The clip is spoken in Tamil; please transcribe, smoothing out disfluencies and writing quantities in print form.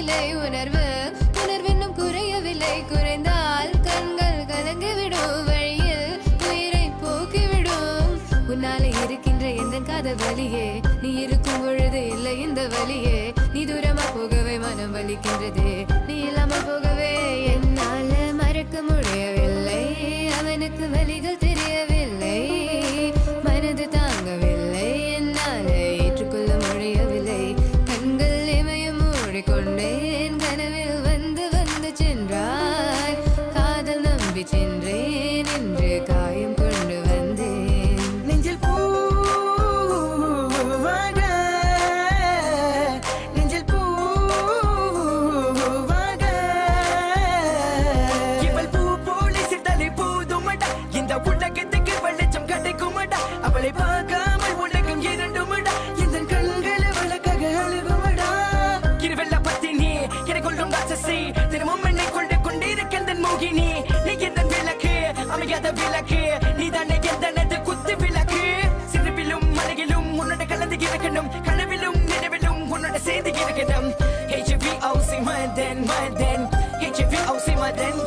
குறையவில்லை உணர்வு உணர்வென்னும் குறையவில்லை குறைந்தால் கண்கள் கலங்கிவிடும் வழியில் உயிரை போக்கிவிடும் உன்னாலே இருக்கின்ற எந்த காதல் வலியே நீ இருக்கும் பொழுது இல்லை இந்த வலியே நீ தூரமா போகவே மனம் வலிக்கின்றது நீ இல்லாமல் போகவே என்னால மறக்க முடியவில்லை அவனுக்கு வலிகள் தெரியவில்லை மனது தாங்கவில்லை என்னால ஏற்றுக்கொள்ள முடியவில்லை கண்கள் இமயம் மூடிக்கொண்டேன் கனவில் வந்து வந்து சென்றாய் காதல் நம்பி சென்றேன் என்று காயம் கொண்டு வந்தேன் நெஞ்சில் பூவாக நெஞ்சில் பூவாக இவள் பூ போல சித்தலை பூதுமடா இந்த உலகத்துக்கு வெளிச்சம் கிடைக்குமடா அவளை பார்க்காமல் உலகம் இரண்டுமடா இந்த கண்களை வழக்காக அழுகுமடா இருவெல்ல பத்தினி எனக்குள்ளும் ராட்சசி தினமும் என்னை கொண்டு கொண்டிருக்கின்ற மோகினி நீ எந்த விளக்கு அமையாத விளக்கு நீ தானே எந்தனது குத்து விளக்கு சிறுவிலும் மலையிலும் உன்னோட கலந்து இருக்கணும் கனவிலும் நினைவிலும் உன்னோட சேர்ந்து இருக்கணும் HVOC மதன் HVOC மதன்